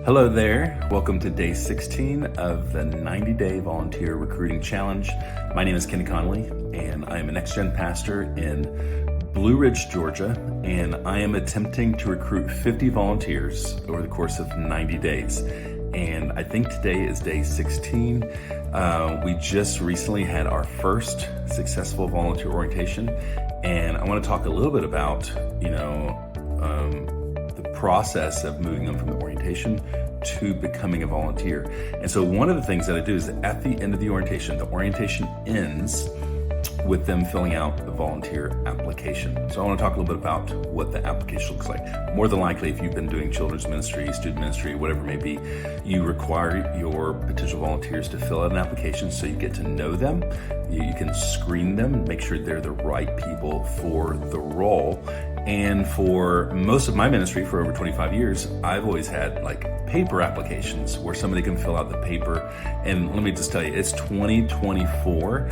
Hello there. Welcome to day 16 of the 90-day volunteer recruiting challenge. My name is Kenny Connolly, and I am a Next Gen pastor in Blue Ridge, Georgia, and I am attempting to recruit 50 volunteers over the course of 90 days. And I think today is day 16. We just recently had our first successful volunteer orientation, and I want to talk a little bit about, the process of moving them from the orientation to becoming a volunteer. And so one of the things that I do is at the end of the orientation ends with them filling out the volunteer application. So I want to talk a little bit about what the application looks like. More than likely, if you've been doing children's ministry, student ministry, whatever it may be, you require your potential volunteers to fill out an application so you get to know them. You can screen them, make sure they're the right people for the role. And for most of my ministry, for over 25 years, I've always had paper applications where somebody can fill out the paper. And let me just tell you, it's 2024.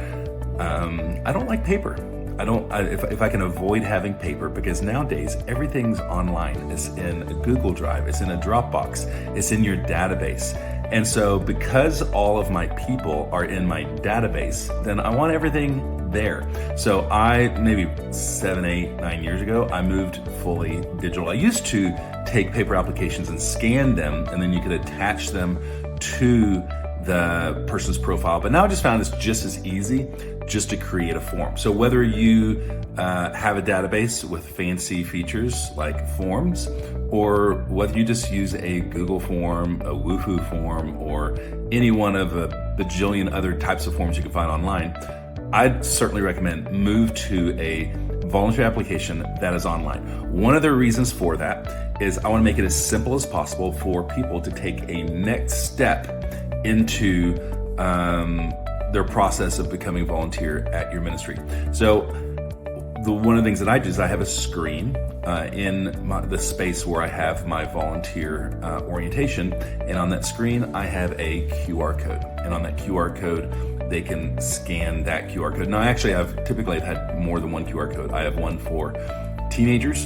I don't like paper. If I can avoid having paper, because nowadays everything's online. It's in a Google Drive, it's in a Dropbox, it's in your database. And so because all of my people are in my database, then I want everything there. So maybe 7, 8, 9 years ago, I moved fully digital. I used to take paper applications and scan them, and then you could attach them to the person's profile. But now I just found it's just as easy just to create a form. So whether you have a database with fancy features like forms, or whether you just use a Google form, a Woohoo form, or any one of a bajillion other types of forms you can find online, I'd certainly recommend move to a volunteer application that is online. One of the reasons for that is I want to make it as simple as possible for people to take a next step into their process of becoming a volunteer at your ministry. So one of the things that I do is I have a screen in the space where I have my volunteer orientation, and on that screen I have a QR code, and on that QR code they can scan that QR code. Now typically I've had more than one QR code. I have one for teenagers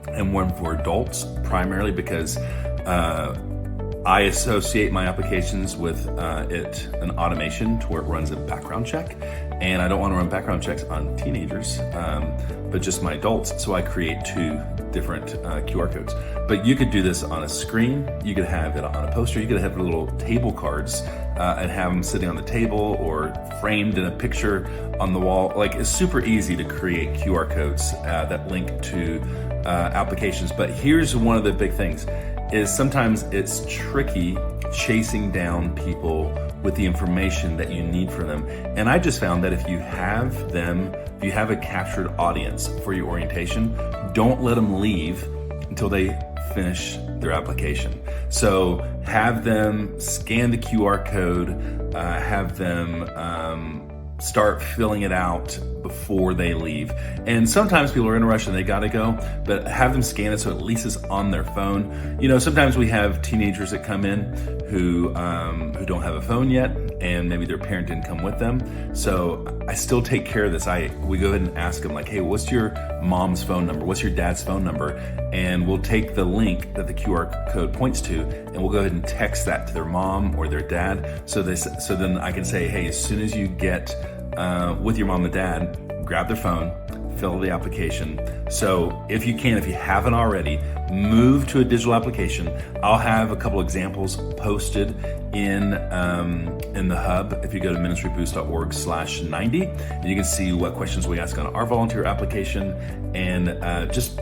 and one for adults, primarily because I associate my applications with an automation to where it runs a background check, and I don't want to run background checks on teenagers, but just my adults. So I create two different QR codes. But you could do this on a screen, you could have it on a poster, you could have little table cards and have them sitting on the table or framed in a picture on the wall. It's super easy to create QR codes that link to applications. But here's one of the big things, is sometimes it's tricky chasing down people with the information that you need for them. And I just found that if you have a captured audience for your orientation, don't let them leave until they finish their application. So have them scan the QR code, have them start filling it out before they leave. And sometimes people are in a rush and they gotta go, but have them scan it so at least it's on their phone. Sometimes we have teenagers that come in who don't have a phone yet, and maybe their parent didn't come with them. So I still take care of this. We go ahead and ask them hey, what's your mom's phone number? What's your dad's phone number? And we'll take the link that the QR code points to, and we'll go ahead and text that to their mom or their dad. So then I can say, hey, as soon as you get with your mom and dad, grab their phone, fill the application. So if you haven't already, move to a digital application. I'll have a couple examples posted in the hub. If you go to ministryboost.org/90, and you can see what questions we ask on our volunteer application, and just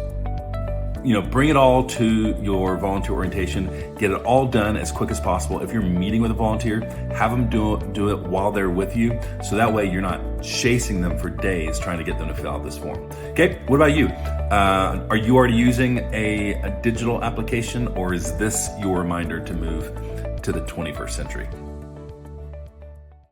bring it all to your volunteer orientation. Get it all done as quick as possible. If you're meeting with a volunteer, have them do it while they're with you, so that way you're not chasing them for days trying to get them to fill out this form. Okay, what about you? Are you already using a digital application, or is this your reminder to move to the 21st century?